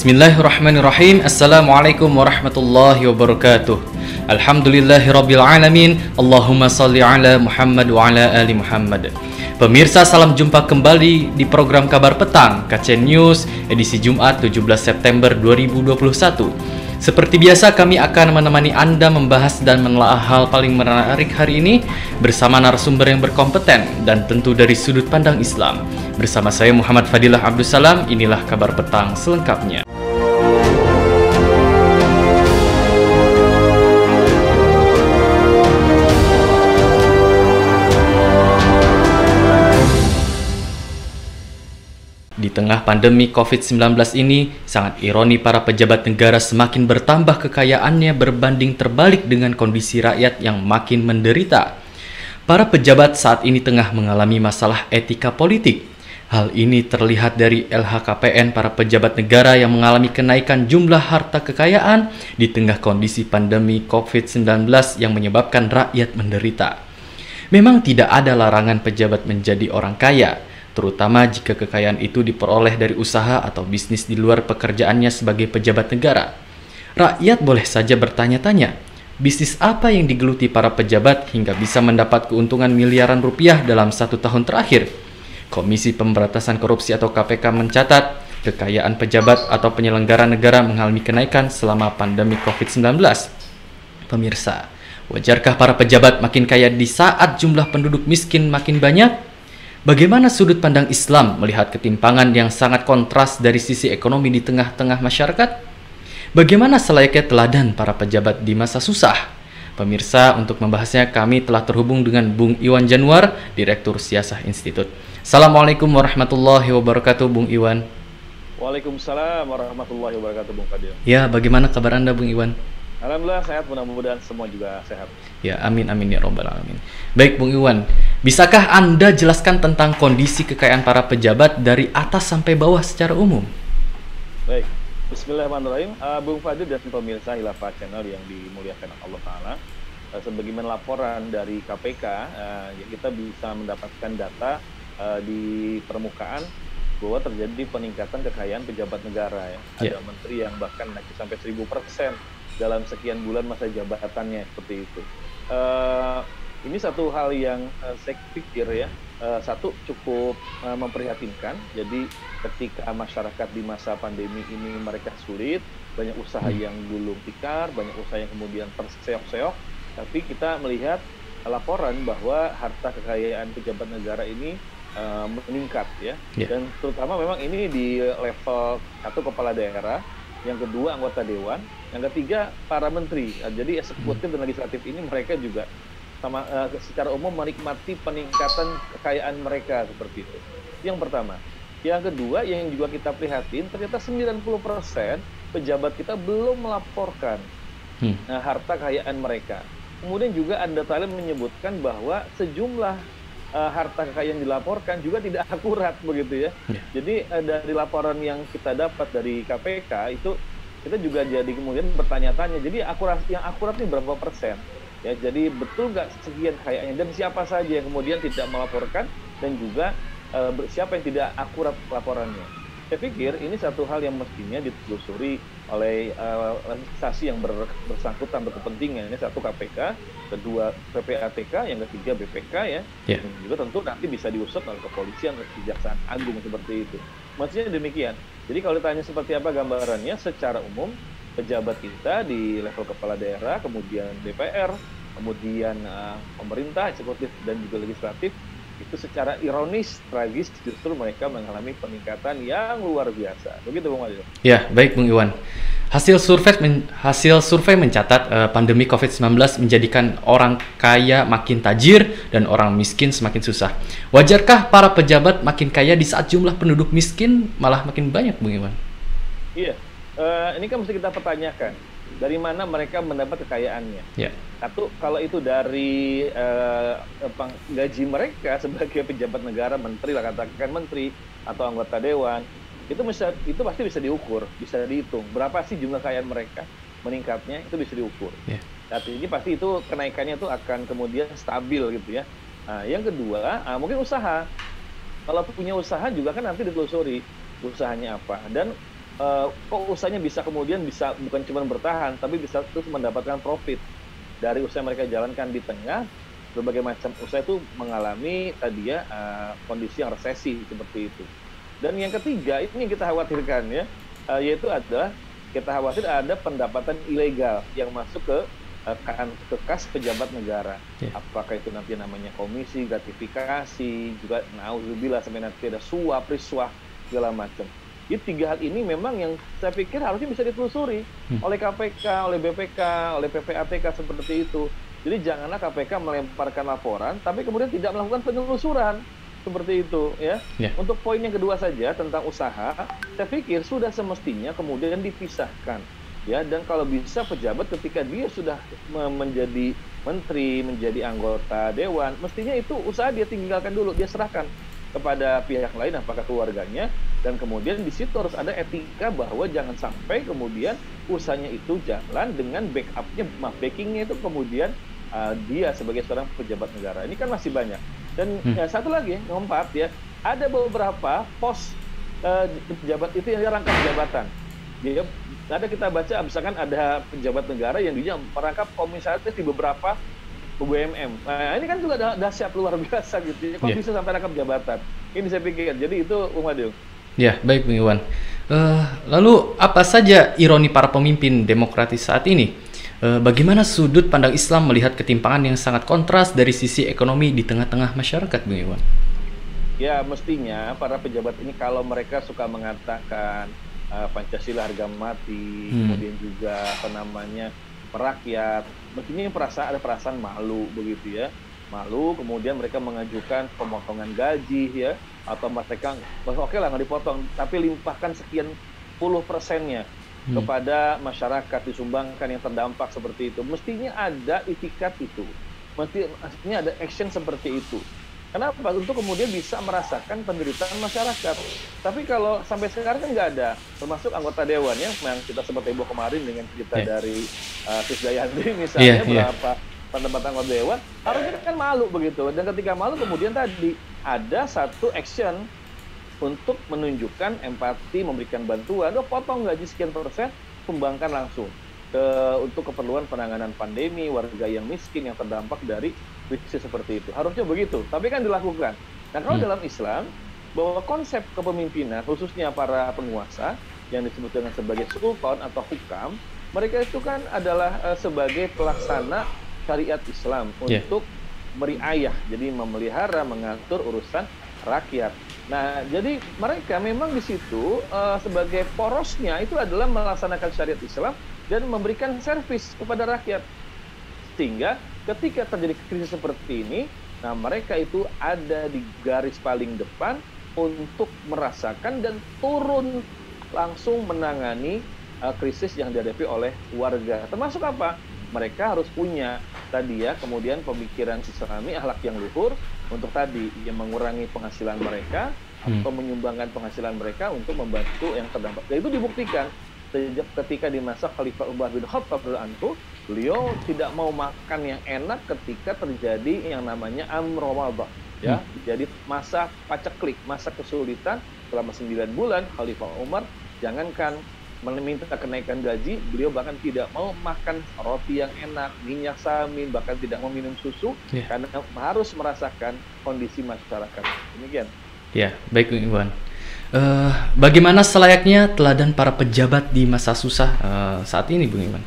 Bismillahirrahmanirrahim. Assalamualaikum warahmatullahi wabarakatuh. Alhamdulillahirabbil alamin. Allahumma shalli ala Muhammad wa ala ali Muhammad. Pemirsa, salam jumpa kembali di program Kabar Petang KCN News edisi Jumat 17 September 2021. Seperti biasa, kami akan menemani Anda membahas dan menelaah hal paling menarik hari ini bersama narasumber yang berkompeten dan tentu dari sudut pandang Islam. Bersama saya Muhammad Fadilah Abdul Salam, inilah Kabar Petang selengkapnya. Di tengah pandemi COVID-19 ini, sangat ironi para pejabat negara semakin bertambah kekayaannya berbanding terbalik dengan kondisi rakyat yang makin menderita. Para pejabat saat ini tengah mengalami masalah etika politik. Hal ini terlihat dari LHKPN para pejabat negara yang mengalami kenaikan jumlah harta kekayaan di tengah kondisi pandemi COVID-19 yang menyebabkan rakyat menderita. Memang tidak ada larangan pejabat menjadi orang kaya, terutama jika kekayaan itu diperoleh dari usaha atau bisnis di luar pekerjaannya sebagai pejabat negara. Rakyat boleh saja bertanya-tanya, bisnis apa yang digeluti para pejabat hingga bisa mendapat keuntungan miliaran rupiah dalam 1 tahun terakhir? Komisi Pemberantasan Korupsi atau KPK mencatat, kekayaan pejabat atau penyelenggara negara mengalami kenaikan selama pandemi COVID-19. Pemirsa, wajarkah para pejabat makin kaya di saat jumlah penduduk miskin makin banyak? Bagaimana sudut pandang Islam melihat ketimpangan yang sangat kontras dari sisi ekonomi di tengah-tengah masyarakat? Bagaimana selayaknya teladan para pejabat di masa susah? Pemirsa, untuk membahasnya kami telah terhubung dengan Bung Iwan Januar, Direktur Siasah Institut. Assalamualaikum warahmatullahi wabarakatuh, Bung Iwan. Waalaikumsalam warahmatullahi wabarakatuh, Bung Fadil. Ya, bagaimana kabar Anda, Bung Iwan? Alhamdulillah sehat, mudah-mudahan semua juga sehat. Ya, amin amin ya robbal alamin. Baik, Bung Iwan, bisakah Anda jelaskan tentang kondisi kekayaan para pejabat dari atas sampai bawah secara umum? Baik, bismillahirrahmanirrahim. Bung Fadil dan pemirsa Hilafah Channel yang dimuliakan Allah Ta'ala, sebagaimana laporan dari KPK, ya kita bisa mendapatkan data di permukaan bahwa terjadi peningkatan kekayaan pejabat negara ya. Ada menteri yang bahkan naik sampai 1000% dalam sekian bulan masa jabatannya, seperti itu. Ini satu hal yang saya pikir ya, satu cukup memprihatinkan. Jadi ketika masyarakat di masa pandemi ini mereka sulit, banyak usaha yang gulung tikar, banyak usaha yang kemudian terseok-seok, tapi kita melihat laporan bahwa harta kekayaan pejabat negara ini meningkat ya. Dan terutama memang ini di level 1 kepala daerah, yang kedua anggota dewan, yang ketiga para menteri. Jadi eksekutif dan legislatif ini mereka juga sama secara umum menikmati peningkatan kekayaan mereka, seperti itu. Yang pertama. Yang kedua yang juga kita prihatin, ternyata 90% pejabat kita belum melaporkan harta kekayaan mereka. Kemudian juga ada talem menyebutkan bahwa sejumlah harta kekayaan dilaporkan juga tidak akurat, begitu ya. Jadi dari laporan yang kita dapat dari KPK itu kita juga jadi kemudian bertanya-tanya, jadi yang akurat ini berapa persen? Ya, jadi betul nggak sekian kekayaannya dan siapa saja yang kemudian tidak melaporkan dan juga siapa yang tidak akurat laporannya. Saya pikir ini satu hal yang mestinya ditelusuri oleh instansi yang bersangkutan berkepentingan. Ini satu KPK, kedua PPATK, yang ketiga BPK ya. Dan juga tentu nanti bisa diusut oleh kepolisian, kejaksaan agung, seperti itu. Maksudnya demikian. Jadi kalau ditanya seperti apa gambarannya, secara umum pejabat kita di level kepala daerah, kemudian DPR, kemudian pemerintah, eksekutif dan juga legislatif, itu secara ironis, tragis, justru mereka mengalami peningkatan yang luar biasa. Begitu, Bung Adil. Ya, baik, Bung Iwan. Hasil survei mencatat pandemi COVID-19 menjadikan orang kaya makin tajir dan orang miskin semakin susah. Wajarkah para pejabat makin kaya di saat jumlah penduduk miskin malah makin banyak, Bung Iwan? Iya, ini kan mesti kita pertanyakan. Dari mana mereka mendapat kekayaannya? Satu, kalau itu dari gaji mereka sebagai pejabat negara, menteri lah, katakan menteri atau anggota dewan, itu pasti bisa diukur, bisa dihitung. Berapa sih jumlah kekayaan mereka meningkatnya, itu bisa diukur. Artinya pasti itu kenaikannya itu akan kemudian stabil gitu ya. Yang kedua, mungkin usaha. Kalau punya usaha juga kan nanti ditelusuri usahanya apa. Dan kok usahanya bisa kemudian bisa bukan cuma bertahan, tapi bisa terus mendapatkan profit dari usaha mereka jalankan di tengah berbagai macam usaha itu mengalami tadi ya kondisi yang resesi seperti itu. Dan yang ketiga ini yang kita khawatirkan ya, yaitu adalah kita khawatir ada pendapatan ilegal yang masuk ke kas pejabat negara. Apakah itu nanti namanya komisi, gratifikasi, juga nauzubillah sampai nanti ada suap, riswah, segala macam. Jadi 3 hal ini memang yang saya pikir harusnya bisa ditelusuri oleh KPK, oleh BPK, oleh PPATK seperti itu. Jadi janganlah KPK melemparkan laporan, tapi kemudian tidak melakukan penelusuran seperti itu, ya. Untuk poin yang kedua saja tentang usaha, saya pikir sudah semestinya kemudian dipisahkan, ya. Dan kalau bisa pejabat ketika dia sudah menjadi menteri, menjadi anggota dewan, mestinya itu usaha dia tinggalkan dulu, dia serahkan kepada pihak lain, apakah keluarganya, dan kemudian di situ harus ada etika bahwa jangan sampai kemudian usahanya itu jalan dengan backingnya itu kemudian dia sebagai seorang pejabat negara. Ini kan masih banyak. Dan satu lagi, yang keempat ya, ada beberapa pos pejabat itu yang rangkap jabatan. Jadi ada kita baca, misalkan ada pejabat negara yang dia merangkap komisaris di beberapa BUMN. Nah, ini kan juga dahsyat luar biasa gitu. Kok bisa sampai rangkap jabatan? Ini saya pikir. Jadi itu Bung Fadil. Ya, baik Bung Iwan. Lalu apa saja ironi para pemimpin demokratis saat ini? Bagaimana sudut pandang Islam melihat ketimpangan yang sangat kontras dari sisi ekonomi di tengah-tengah masyarakat, Bung Iwan? Ya, mestinya para pejabat ini kalau mereka suka mengatakan Pancasila harga mati, kemudian juga merakyat, mestinya ada perasaan malu begitu ya. Malu, kemudian mereka mengajukan pemotongan gaji ya, atau mereka oke lah nggak dipotong, tapi limpahkan sekian puluh persennya kepada masyarakat, disumbangkan yang terdampak seperti itu. Mestinya ada itikat itu, mestinya ada action seperti itu. Kenapa? Untuk kemudian bisa merasakan penderitaan masyarakat. Tapi kalau sampai sekarang kan nggak ada, termasuk anggota dewan yang kita sempat heboh kemarin dengan cerita dari Krisdayanti misalnya, berapa pendapatan anggota dewan, harusnya kan malu begitu. Dan ketika malu kemudian tadi ada satu action untuk menunjukkan empati, memberikan bantuan, potong gaji sekian persen, sumbangkan langsung untuk keperluan penanganan pandemi, warga yang miskin yang terdampak dari krisis seperti itu. Harusnya begitu, tapi kan dilakukan. Nah, kalau dalam Islam, bahwa konsep kepemimpinan, khususnya para penguasa, yang disebut dengan sebagai sultan atau hukam, mereka itu kan adalah sebagai pelaksana syariat Islam untuk meriayah, jadi memelihara, mengatur urusan rakyat. Nah, jadi mereka memang di situ sebagai porosnya itu adalah melaksanakan syariat Islam dan memberikan servis kepada rakyat. Sehingga ketika terjadi krisis seperti ini, nah mereka itu ada di garis paling depan untuk merasakan dan turun langsung menangani krisis yang dihadapi oleh warga. Termasuk apa? Mereka harus punya tadi ya, kemudian pemikiran Islami, akhlak yang luhur untuk tadi yang mengurangi penghasilan mereka atau menyumbangkan penghasilan mereka untuk membantu yang terdampak. Dan itu dibuktikan ketika di masa Khalifah Umar bin Khattab radhiyallahu, beliau tidak mau makan yang enak ketika terjadi yang namanya Ramadan ya. Jadi masa paceklik, masa kesulitan selama 9 bulan Khalifah Umar jangankan meminta kenaikan gaji, beliau bahkan tidak mau makan roti yang enak, minyak samin, bahkan tidak mau minum susu karena harus merasakan kondisi masyarakat. Demikian. Ya, baik Bung Iwan. Bagaimana selayaknya teladan para pejabat di masa susah saat ini, Bung Iwan?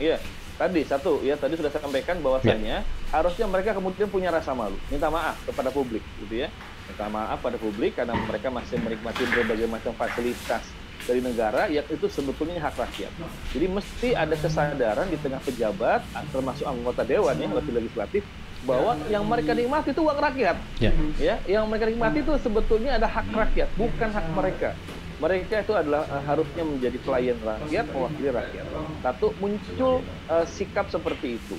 Iya, tadi sudah saya sampaikan bahwasanya harusnya mereka kemudian punya rasa malu, minta maaf kepada publik, gitu ya, minta maaf pada publik karena mereka masih menikmati berbagai macam fasilitas dari negara yang itu sebetulnya hak rakyat. Jadi mesti ada kesadaran di tengah pejabat, termasuk anggota dewan ya, anggota legislatif, bahwa yang mereka nikmati itu uang rakyat. Ya, yang mereka nikmati itu sebetulnya ada hak rakyat, bukan hak mereka. Mereka itu adalah harusnya menjadi pelayan rakyat, mewakili rakyat. Satu, muncul sikap seperti itu.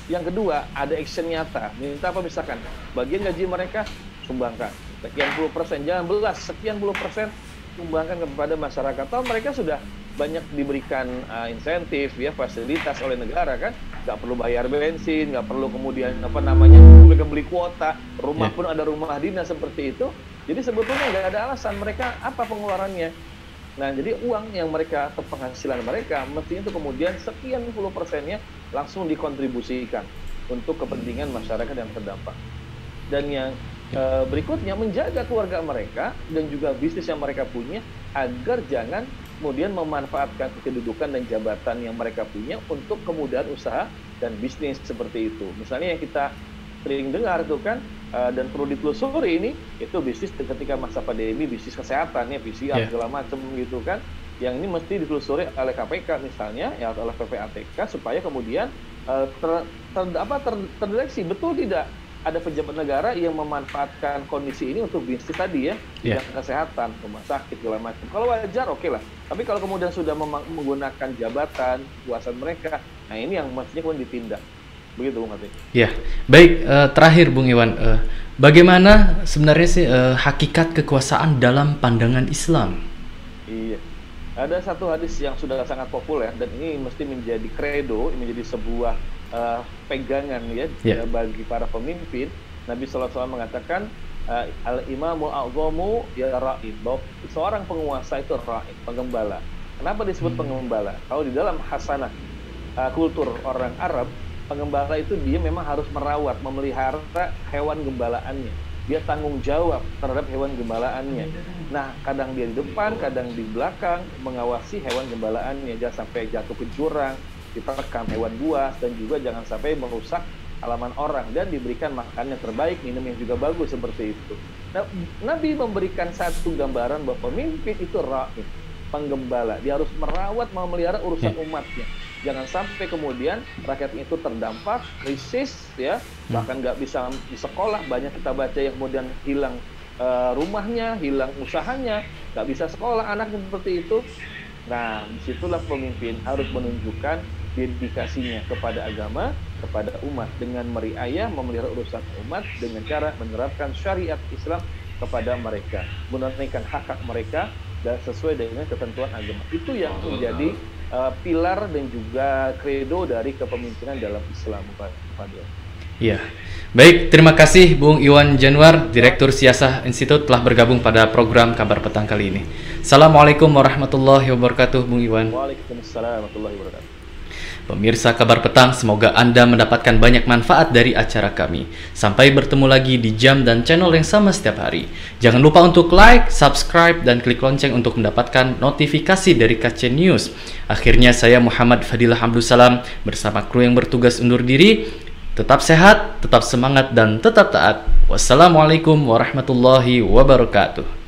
Yang kedua, ada action nyata. Minta apa misalkan, bagian gaji mereka sumbangkan sekian puluh persen, jangan belas, sekian puluh persen sumbangkan kepada masyarakat. Tahu mereka sudah banyak diberikan insentif ya, fasilitas oleh negara kan, nggak perlu bayar bensin, nggak perlu kemudian mereka beli kuota, pun ada rumah dinas seperti itu. Jadi sebetulnya nggak ada alasan mereka apa pengeluarannya. Nah, jadi uang yang mereka atau penghasilan mereka mestinya itu kemudian sekian puluh persennya langsung dikontribusikan untuk kepentingan masyarakat yang terdampak. Dan yang berikutnya menjaga keluarga mereka dan juga bisnis yang mereka punya agar jangan kemudian memanfaatkan kedudukan dan jabatan yang mereka punya untuk kemudahan usaha dan bisnis seperti itu. Misalnya yang kita sering dengar itu kan dan perlu ditelusuri ini, itu bisnis ketika masa pandemi, bisnis kesehatan ya, PCR segala macam gitu kan, yang ini mesti ditelusuri oleh KPK misalnya ya, oleh PPATK supaya kemudian terdeteksi betul tidak ada pejabat negara yang memanfaatkan kondisi ini untuk bisnis tadi ya, bidang kesehatan, rumah sakit segala macam. Kalau wajar oke lah, tapi kalau kemudian sudah menggunakan jabatan, kuasaan mereka, nah ini yang mestinya kemudian ditindak. Begitu Bung Fatih. Ya, baik. Terakhir Bung Iwan, bagaimana sebenarnya sih hakikat kekuasaan dalam pandangan Islam? Iya, ada satu hadis yang sudah sangat populer dan ini mesti menjadi kredo, menjadi sebuah pegangan ya bagi para pemimpin. Nabi SAW mengatakan al-imamul a'zamu ya ra'id, bahwa seorang penguasa itu ra'id, penggembala. Kenapa disebut penggembala? Kalau di dalam hasanah kultur orang Arab, penggembala itu dia memang harus merawat, memelihara hewan gembalaannya. Dia tanggung jawab terhadap hewan gembalaannya. Nah, kadang dia di depan, kadang di belakang mengawasi hewan gembalaannya, jangan sampai jatuh ke jurang, diterkam hewan buas, dan juga jangan sampai merusak halaman orang, dan diberikan makan yang terbaik, minum yang juga bagus seperti itu. Nah, Nabi memberikan satu gambaran bahwa pemimpin itu ra'id, penggembala. Dia harus merawat, memelihara urusan umatnya. Jangan sampai kemudian rakyatnya itu terdampak, krisis, ya, bahkan nggak bisa di sekolah. Banyak kita baca yang kemudian hilang rumahnya, hilang usahanya, nggak bisa sekolah anaknya seperti itu. Nah, disitulah pemimpin harus menunjukkan dedikasinya kepada agama, kepada umat dengan meriayah memelihara urusan umat dengan cara menerapkan syariat Islam kepada mereka, menunaikan hak-hak mereka dan sesuai dengan ketentuan agama. Itu yang menjadi pilar dan juga kredo dari kepemimpinan dalam Islam, Pak Fadil. Iya. Baik, terima kasih Bung Iwan Januar, Direktur Siasah Institut telah bergabung pada program Kabar Petang kali ini. Assalamualaikum warahmatullahi wabarakatuh, Bung Iwan. Waalaikumsalam warahmatullahi wabarakatuh. Pemirsa Kabar Petang, semoga Anda mendapatkan banyak manfaat dari acara kami. Sampai bertemu lagi di jam dan channel yang sama setiap hari. Jangan lupa untuk like, subscribe, dan klik lonceng untuk mendapatkan notifikasi dari KC News. Akhirnya saya Muhammad Fadilah Abdul Salam bersama kru yang bertugas undur diri. Tetap sehat, tetap semangat, dan tetap taat. Wassalamualaikum warahmatullahi wabarakatuh.